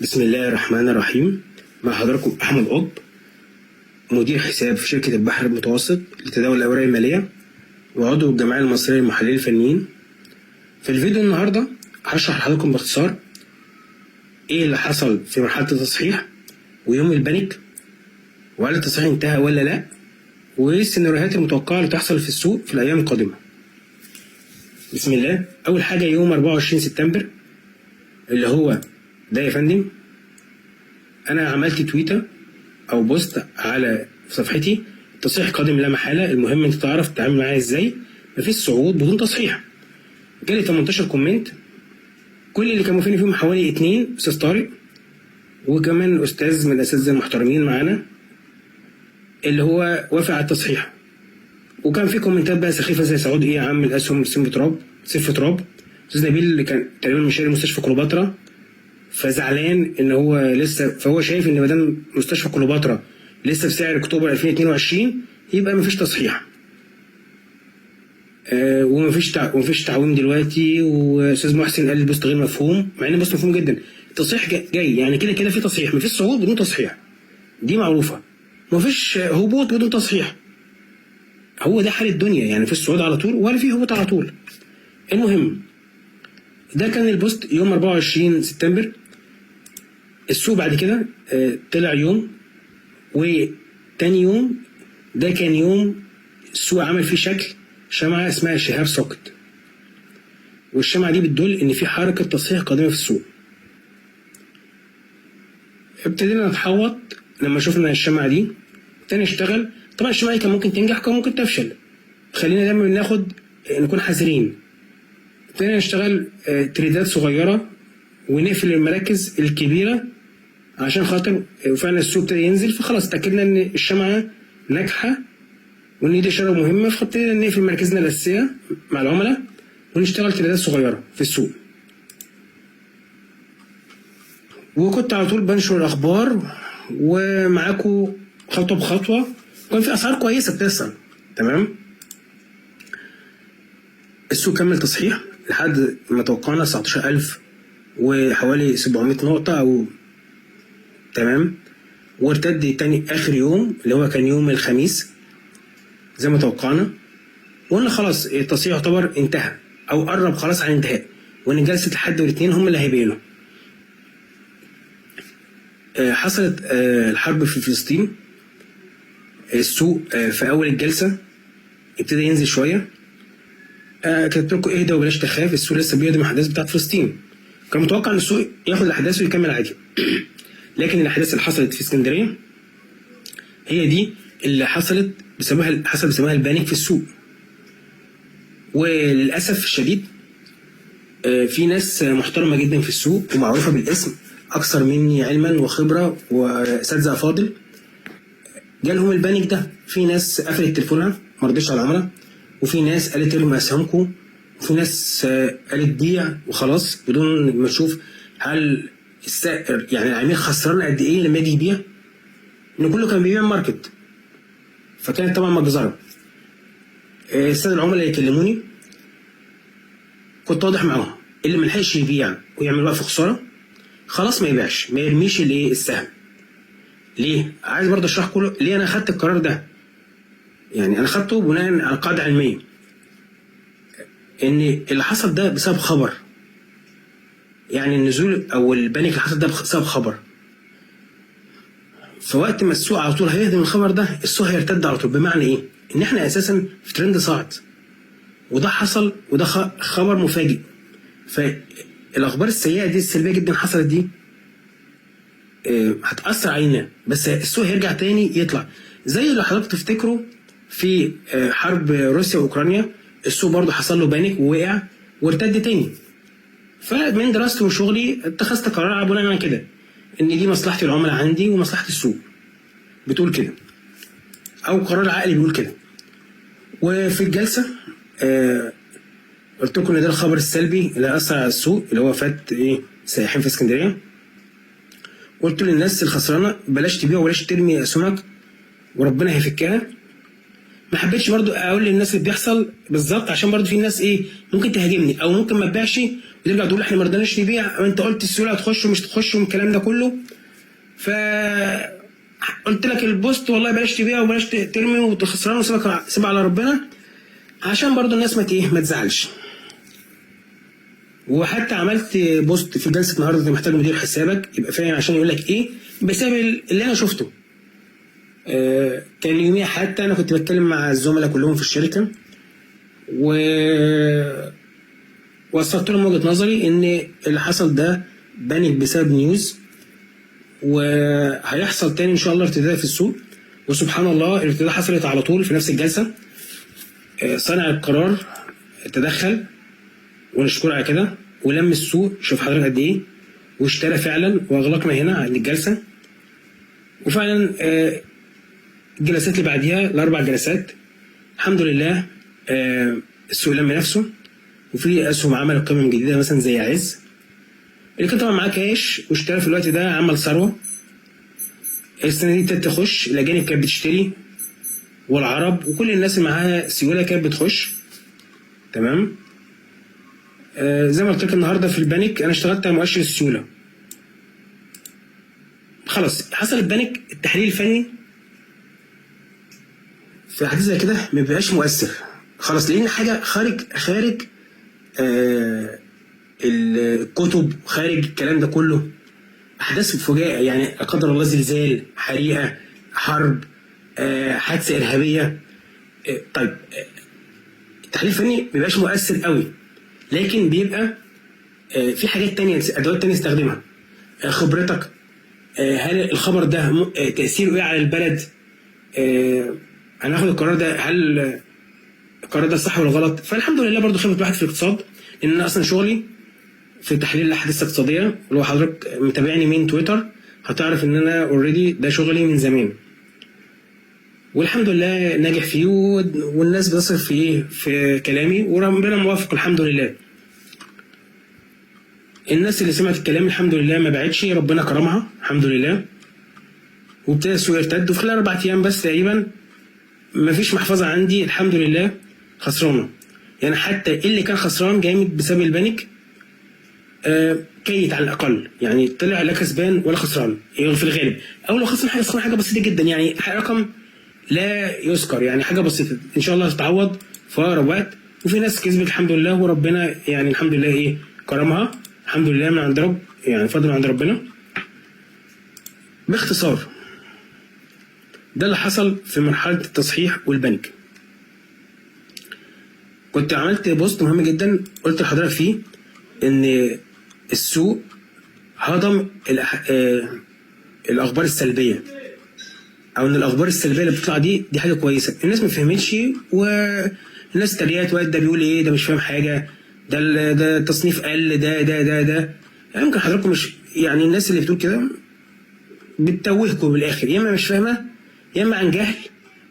بسم الله الرحمن الرحيم. مع حضراتكم أحمد قطب، مدير حساب في شركة البحر المتوسط لتداول الأوراق المالية وعضو الجمعية المصرية للمحللين الفنيين. في الفيديو النهاردة هشرح لحضراتكم باختصار إيه اللي حصل في مرحلة التصحيح ويوم البنك، وهل التصحيح انتهى ولا لأ، وإيه السيناريوهات المتوقعة اللي تحصل في السوق في الأيام القادمة. بسم الله. أول حاجة يوم 24 سبتمبر اللي هو ده يا فندم، أنا عملت تويتر أو بوست على صفحتي: التصحيح قادم لا محالة، المهم أنت تعرف تتعامل معاه إزاي، مفيش صعود بدون تصحيح. جالي 18 كومنت، كل اللي كانوا فيهم حوالي 2 أستاذ طارق وكمان أستاذ من الأساتذة المحترمين معانا اللي هو وافق على التصحيح. وكان في كومنتات بقى سخيفة زي صعود إيه يا عم الأسهم سيف تراب. أستاذ نبيل اللي كان تقريبا مشاري مستشفى كليوباترا فزعلان ان هو لسه، فهو شايف ان مادام مستشفى كليوباترا لسه في سعر اكتوبر 2022 يبقى مفيش تصحيح. ومفيش تعويم دلوقتي. واستاذ محسن قال البوست غير مفهوم، مع ان البوست مفهوم جدا. التصحيح جاي يعني كده كده في تصحيح، مفيش صعود بدون تصحيح، دي معروفه. مفيش هبوط بدون تصحيح، هو ده حال الدنيا، يعني مفيش صعود على طول ولا في هبوط على طول. المهم ده كان البوست يوم 24 سبتمبر. السوق بعد كده طلع يوم، وتاني يوم ده كان يوم السوق عمل فيه شكل شمعة اسمها شهاب سوكت، والشمعة دي بتدل ان في حركة تصحيح قادمة في السوق. ابتدينا نتحوط لما شفنا الشمعة دي تاني اشتغل. طبعا الشمعة دي كان ممكن تنجح كان ممكن تفشل، خلينا دايما نكون حذرين. ابتدينا نشتغل تريدات صغيرة ونقفل المراكز الكبيرة عشان خاطر فعلا السوق ابتدى ينزل، فخلاص اتأكدنا ان الشمعة ناجحة وان دي إشارة مهمة، فابتدينا نقفل مركزنا الأساسية مع العملاء ونشتغل تريدات صغيرة في السوق. وكنت على طول بنشر الأخبار ومعاكم خطوة بخطوة، وكان في أسعار كويسة بتحصل. تمام. السوق كمل تصحيح لحد ما توقعنا 19,000 وحوالي 700 نقطة أو تمام. وارتد تاني آخر يوم اللي هو كان يوم الخميس زي ما توقعنا، وقلنا خلاص التصحيح يعتبر انتهى أو قرب خلاص على الانتهاء، وإن جلسة الحد والاثنين هم اللي هيبينوا. حصلت الحرب في فلسطين. السوق في أول الجلسة ابتدى ينزل شوية. كتبت لكم اهدى وبلاش تخاف، السوق لسه بيهضم الأحداث بتاعت فلسطين. كان متوقع ان السوق ياخد الاحداث ويكمل عادي لكن الاحداث اللي حصلت في اسكندريه هي دي اللي حصل بسببها البانيك في السوق. وللاسف الشديد في ناس محترمه جدا في السوق ومعروفه بالاسم اكثر مني علما وخبره واساتذه افاضل جالهم البانيك ده. في ناس قفلت تليفونها ما رضتش على العملاء، وفي ناس قالت ارموا اسهمكم، وفي ناس قالت بيع وخلاص بدون ما تشوف هل السائر يعني العميل خسران قد ايه لما يجي يبيع، ان كله كان بيبيع ماركت. فكانت طبعا مجزره. الساده العملاء اللي يكلموني كنت واضح معاهم، اللي ما لحقش يبيع ويعمل وقف خساره خلاص ما يبيعش، ما يرميش السهم. ليه؟ عايز برضه اشرح كله ليه انا خدت القرار ده. يعني انا خدته بناء على قاعده علميه ان اللي حصل ده بسبب خبر، يعني النزول او البانيك اللي حصل ده بسبب خبر. فوقت ما السوق على طول هيهدم الخبر ده السوق هيرتد على طول. بمعنى ايه؟ ان احنا اساسا في ترند صاعد وده حصل وده خبر مفاجئ. فالاخبار السيئه دي السلبيه جدا حصلت دي هتاثر علينا، بس السوق هيرجع تاني يطلع زي اللي حضرتك تفتكروا في حرب روسيا واوكرانيا. السوق برضه حصل له بانيك ووقع وارتد تاني. فمن دراستي وشغلي اتخذت قرار بناء على كده ان دي مصلحه العملاء عندي ومصلحه السوق بتقول كده، او قرار عقلي بيقول كده. وفي الجلسه قلت لكم ان ده الخبر السلبي اللي اثر على السوق اللي هو فات سائحين في اسكندريه. قلت للناس الخسرانه بلاش تبيع وبلاش ترمي اسهمك وربنا هيفكها. ما حبيتش برضو اقول للناس اللي بيحصل بالظبط عشان برضو في ناس ممكن تهاجمني او ممكن ما تبيعش وترجع تقول احنا ما رضيناش نبيع وانت قلت السيوله هتخش ومش تخش والكلام ده كله. ف قلت لك البوست والله بلاش تبيع وبلاش ترمي وتخسران وسيبها على ربنا، عشان برضو الناس ما تزعلش. وحتى عملت بوست في جلسه النهارده انت محتاج مدير حسابك يبقى فاهم عشان يقول لك ايه بسبب اللي انا شفته. كان يوميها حتى انا كنت بتكلم مع الزملاء كلهم في الشركه وصلت لهم وجهه نظري ان اللي حصل ده بانت بسبب نيوز، وهيحصل تاني ان شاء الله ارتداد في السوق. وسبحان الله الارتداد حصلت على طول في نفس الجلسه. صانع القرار تدخل ونشكر على كده ولم السوق، شوف حضرتك قد ايه، واشترى فعلا واغلقنا هنا عند الجلسه. وفعلا الجلسات اللي بعديها الاربع جلسات الحمد لله السوق لم نفسه، وفي اسهم عمل قيمه جديده مثلا زي عز اللي كان طبعا معاه كاش واشترى في الوقت ده عمل ثروه. السنه دي ابتدت تخش، الاجانب كانت بتشتري والعرب وكل الناس اللي معاها سيوله كانت بتخش. تمام. زي ما قلت لك النهارده في البنك انا اشتغلت على مؤشر السيوله. خلاص حصل البنك التحليل الفني في حاجه زي كده ما بيبقاش مؤثر خلاص، لان حاجه خارج الكتب، خارج الكلام ده كله، احداث مفاجئه يعني لا قدر الله زلزال، حريقه، حرب، حادثه ارهابيه. طيب التحليل الفني ما بيبقاش مؤثر قوي، لكن بيبقى في حاجات تانية، ادوات تانية استخدمها. خبرتك، هل الخبر ده تاثيره ايه على البلد، هناخد القرار ده، هل القرار ده صح ولا غلط. فالحمد لله برضو خبره واحد في الاقتصاد، لان انا اصلا شغلي في تحليل الاحداث الاقتصاديه، ولو حضرتك متابعني من تويتر هتعرف ان انا اوريدي ده شغلي من زمان، والحمد لله ناجح فيه والناس بتصرف فيه في كلامي وربنا موافق الحمد لله. الناس اللي سمعت الكلام الحمد لله ما بعدش، ربنا كرمها الحمد لله، وابتدى السوق يرتد، وفي خلال 4 ايام بس تقريبا ما فيش محفظه عندي الحمد لله خسرانه. يعني حتى اللي كان خسران جامد بسبب البنك كيت على الاقل، يعني طلع لا كسبان ولا خسران يعني في الغالب، او لو خسران حاجه بسيطه جدا، يعني رقم لا يذكر، يعني حاجه بسيطه ان شاء الله تتعوض في اقرب وقت. وفي ناس كسبت الحمد لله، وربنا يعني الحمد لله ايه كرمها الحمد لله من عند رب، يعني فضل من عند ربنا. باختصار ده اللي حصل في مرحله التصحيح والبنك. كنت عملت بوست مهم جدا قلت لحضرتك فيه ان السوق هضم الاخبار السلبيه، او ان الاخبار السلبيه اللي بتطلع دي حاجه كويسه. الناس ما فهمتش، والناس تريقت وقت ده بيقول ايه، ده مش فاهم حاجه، ده التصنيف قل، ده يمكن حضراتكم مش يعني الناس اللي بتقول كده بتتوهكم بالاخر، يا اما مش فاهمه، يا اما عن جهل،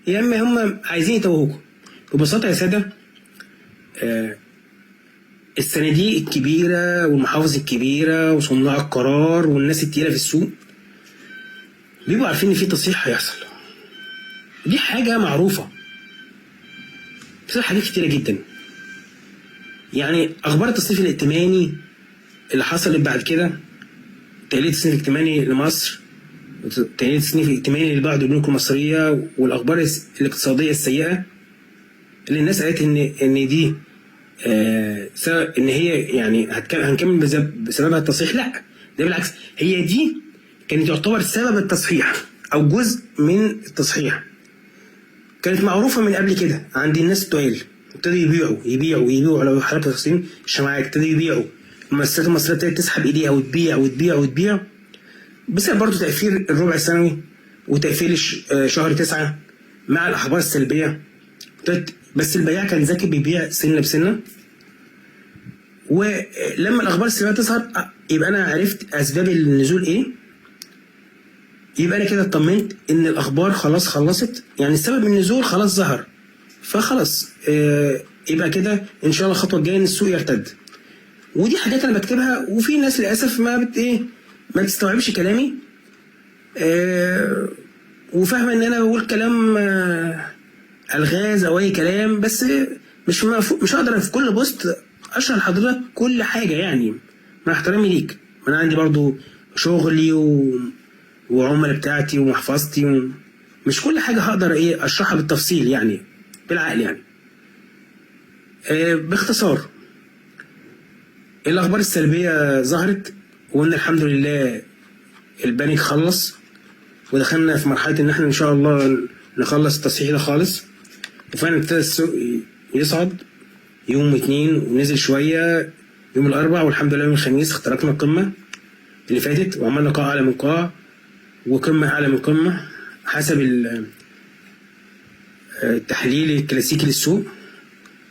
يا اما هم عايزين يتوهوكم. ببساطه يا ساده الصناديق الكبيره والمحافظ الكبيره وصناع القرار والناس التقيله في السوق بيبقوا عارفين ان في تصحيح هيحصل، دي حاجه معروفه بسبب حاجات كتيره جدا. يعني اخبار التصنيف الائتماني اللي حصلت بعد كده، تقليل التصنيف الائتماني لمصر، تقليل التصنيف الائتماني لبعض البنوك المصريه، والاخبار الاقتصاديه السيئه اللي الناس قالت ان دي ان هي يعني هنكمل بسببها التصحيح. لا، ده بالعكس، هي دي كانت تعتبر سبب التصحيح او جزء من التصحيح، كانت معروفه من قبل كده عند الناس التقال. ابتدوا يبيعوا لو حضرتك تصميم الشماعات، ابتدوا يبيعوا، المؤسسات المصريه ابتدت تسحب ايديها وتبيع بسبب برضه تقفيل الربع السنوي وتقفيل شهر 9 مع الاخبار السلبيه. بس البياع كان ذكي بيبيع سنه بسنه، ولما الاخبار السلبيه تظهر يبقى انا عرفت اسباب النزول ايه، يبقى انا كده اطمنت ان الاخبار خلاص خلصت، يعني السبب النزول خلاص ظهر، فخلاص يبقى كده ان شاء الله الخطوه الجايه ان السوق يرتد. ودي حاجات انا بكتبها، وفي ناس للاسف ما بتستوعبش كلامي، وفاهمه ان انا بقول كلام الغاز او اي كلام، بس مش هقدر في كل بوست اشرح لحضرتك كل حاجه يعني، مع احترامي ليك. ما انا عندي برضو شغلي وعملاء بتاعتي ومحفظتي مش كل حاجه هقدر اشرحها بالتفصيل يعني، بالعقل يعني. باختصار، الاخبار السلبيه ظهرت، وقلنا الحمد لله البنك خلص، ودخلنا في مرحله ان احنا ان شاء الله نخلص التصحيح ده خالص. وفعلا ابتدى السوق يصعد يوم 2 ونزل شويه يوم الاربع، والحمد لله يوم الخميس اخترقنا القمه اللي فاتت، وعملنا قاع اعلى من قاع وقمه اعلى من قمه حسب التحليل الكلاسيكي للسوق.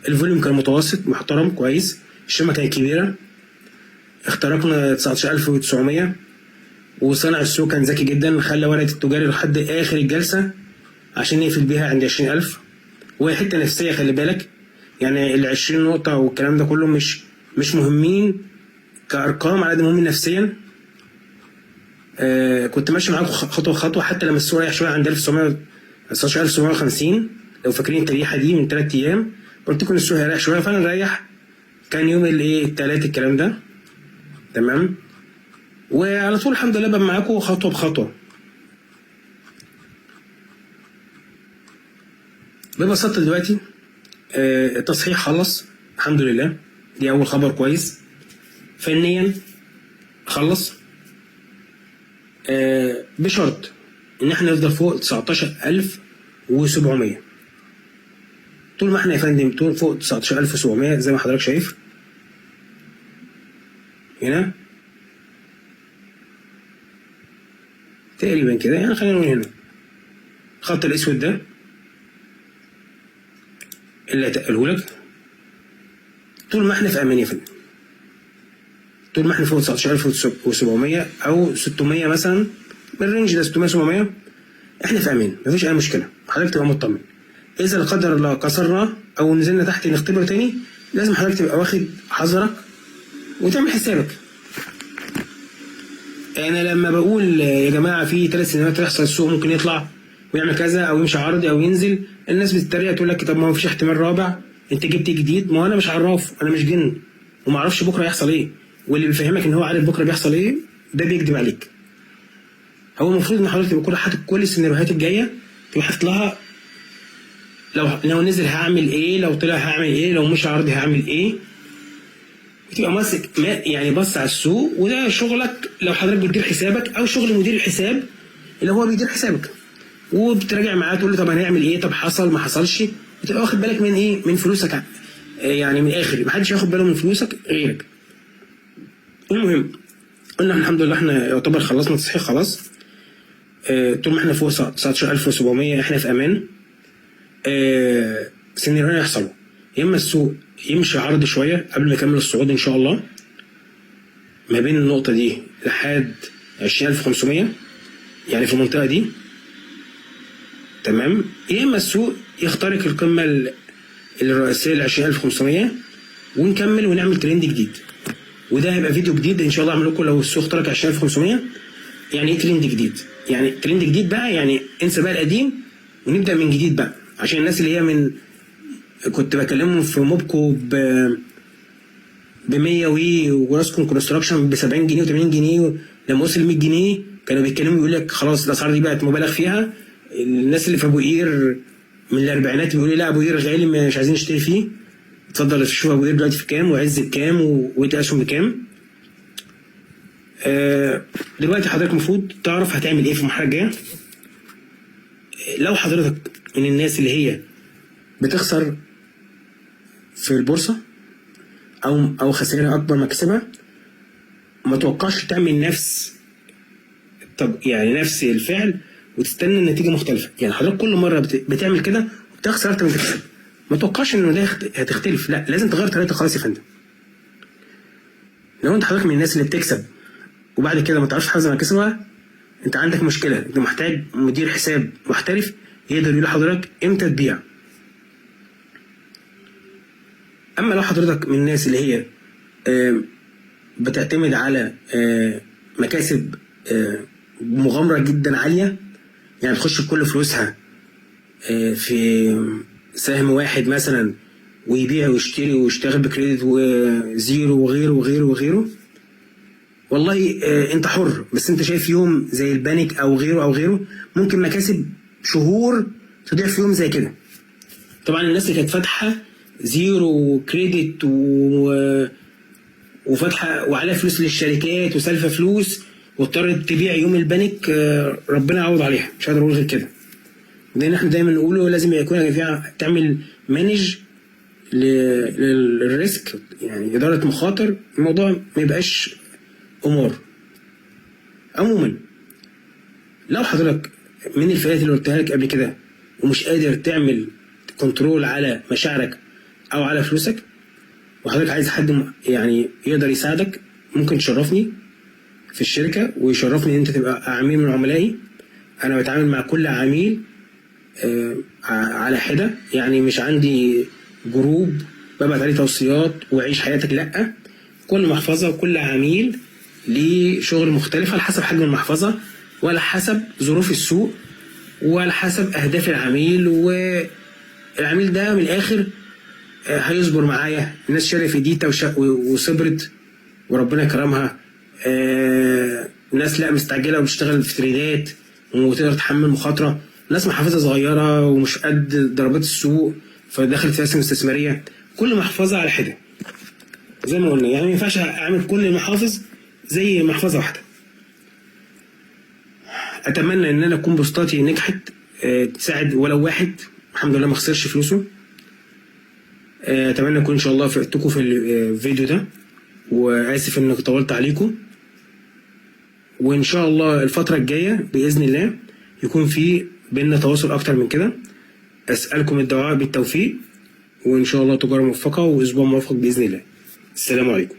الفوليوم كان متوسط محترم كويس، الشمة كانت كبيرة، اخترقنا 19900، وصنع السوق كان ذكي جدا، خلى ورقة التجاري لحد آخر الجلسة عشان يقفل بيها عند 20000. وهي حتة نفسية خلي بالك، يعني 20 نقطة والكلام ده كله مش مهمين كأرقام على قد مهم نفسيا. كنت ماشي معاكم خطوة خطوة، حتى لما السوق رايح شوية عند 19750، لو فاكرين التريحة دي من 3 أيام قلت لكم السوق هيريح شوية، فأنا ريح. كان يوم الثلاث الكلام ده تمام، وعلى طول الحمد لله بقى معاكم خطوة بخطوة. ببساطة دلوقتي التصحيح خلص الحمد لله، دي أول خبر كويس. فنيا خلص بشرط إن احنا نفضل فوق 19700. طول ما احنا يا فندم طول فوق 19700 زي ما حضرتك شايف هنا تقريبا كده، يعني خلينا نقول هنا الخط الاسود ده اللي هتقله لك. طول ما احنا في امان يا فندم، طول ما احنا فوق 19700 او 600 مثلا، بالرينج ده 600 700 احنا في امان، مفيش اي مشكله، حضرتك تبقى مطمن. اذا لا قدر الله كسرنا او نزلنا تحت نختبر تاني، لازم حضرتك تبقى واخد حذرك وتعمل حسابك. انا لما بقول يا جماعه في 3 سيناريوهات تحصل، السوق ممكن يطلع ويعمل كذا او يمشي عرضي او ينزل، الناس بتتريق تقول لك طب ما هو فيش احتمال رابع، انت جبت جديد. ما هو انا مش عراف، انا مش جن وما اعرفش بكره يحصل ايه، واللي بيفهمك ان هو عارف بكره بيحصل ايه ده بيكذب عليك. هو المفروض ان حضرتك تبقى حاطط كل السيناريوهات الجايه، تبقى حاطط لها لو نزل هعمل ايه، لو طلع هعمل ايه، لو مش عرضي هعمل ايه، بتبقى ماسك يعني بص على السوق. وده شغلك لو حضرتك بتدير حسابك، او شغل مدير الحساب اللي هو بيدير حسابك، وبتراجع معاه تقول له طب هنعمل ايه، طب حصل ما حصلش، بتبقى واخد بالك من ايه، من فلوسك يعني من الاخر، محدش ياخد باله من فلوسك غيرك. المهم قلنا الحمد لله احنا يعتبر خلصنا تصحيح خلاص. طول ما احنا فوق 19700 احنا في امان. سيناريوهين يحصلوا، يا اما السوق يمشي عرض شويه قبل ما يكمل الصعود ان شاء الله ما بين النقطه دي لحد 20500، يعني في المنطقه دي تمام، يا اما السوق يخترق القمه الرئيسيه ل 20500 ونكمل ونعمل ترند جديد. وده هيبقى فيديو جديد ان شاء الله اعمل لكم لو السوق اخترق 20500 يعني ايه ترند جديد. يعني ترند جديد بقى يعني انسى بقى القديم ونبدا من جديد بقى، عشان الناس اللي هي من كنت بكلمهم في موبكو ب 100 وراسكم كونستراكشن ب 70 جنيه و80 جنيه، لما وصل 100 جنيه كانوا بيتكلموا يقول لك خلاص الاسعار دي بقت مبالغ فيها. الناس اللي في ابو قير من الاربعينات بيقولوا لي لا ابو قير غالي مش عايزين نشتري فيه. اتفضل شوف ابو قير دلوقتي في كام، وعز بكام، وإيه اسهم بكام. دلوقتي حضرتك المفروض تعرف هتعمل ايه في المرحله الجايه. لو حضرتك من الناس اللي هي بتخسر في البورصه او خسائرها اكبر ما كسبها، ما توقعش تعمل نفس الفعل وتستنى النتيجه مختلفه. يعني حضرتك كل مره بتعمل كده وبتخسر اكتر من تكسب، ما توقعش انه ده هتختلف، لا لازم تغير طريقتك خالص يا فندم. لو انت حضرتك من الناس اللي بتكسب وبعد كده ما تعرفش تحافظ على كسبها، انت عندك مشكله، انت محتاج مدير حساب محترف يقدر يقول لحضرتك امتى تبيع. اما لو حضرتك من الناس اللي هي بتعتمد على مكاسب مغامره جدا عاليه، يعني تخش بكل فلوسها في سهم واحد مثلا ويبيع ويشتري ويشتغل بكريدت وزيرو وغيره وغيره وغيره، والله انت حر. بس انت شايف يوم زي البنك او غيره او غيره ممكن مكاسب شهور تضيع في يوم زي كده. طبعا الناس اللي كانت فاتحه زيرو كريدت وفاتحه وعليها فلوس للشركات وسالفه فلوس واضطرت تبيع يوم البنك، ربنا يعوض عليها، مش قادر اقول غير كده. ده احنا دايما نقوله لازم يكون يا جماعه تعمل مانج للريسك، يعني اداره مخاطر، الموضوع ما يبقاش قمار. عموما لو حضرتك من الفئات اللي قلتها لك قبل كده ومش قادر تعمل كنترول على مشاعرك او على فلوسك، وحضرتك عايز حد يعني يقدر يساعدك، ممكن تشرفني في الشركه ويشرفني ان انت تبقى عميل من عملائي. انا بتعامل مع كل عميل على حده، يعني مش عندي جروب ببعت عليه توصيات وعيش حياتك، لا، كل محفظه وكل عميل ليه شغل مختلف على حسب حجم المحفظه وعلى حسب ظروف السوق وعلى حسب اهداف العميل. والعميل ده من الاخر هيصبر معايا. الناس شاريه في ديتا وصبرت وربنا كرمها. ناس لا مستعجله وبتشتغل في تريدات وتقدر تحمل مخاطره. ناس محافظه صغيره ومش قد ضربات السوق فدخلت في اسهم استثماريه. كل محفظه على حده زي ما قلنا، يعني ما ينفعش اعمل كل المحافظ زي محفظه واحده. اتمنى ان انا اكون بوستاتي نجحت تساعد ولو واحد، الحمد لله ما خسرش فلوسه. اتمنى اكون ان شاء الله فدتكم في الفيديو ده، واسف انك طولت عليكم. وان شاء الله الفتره الجايه باذن الله يكون في بيننا تواصل اكتر من كده. اسالكم الدعاء بالتوفيق، وان شاء الله تجارة موفقه واسبوع موفق باذن الله. السلام عليكم.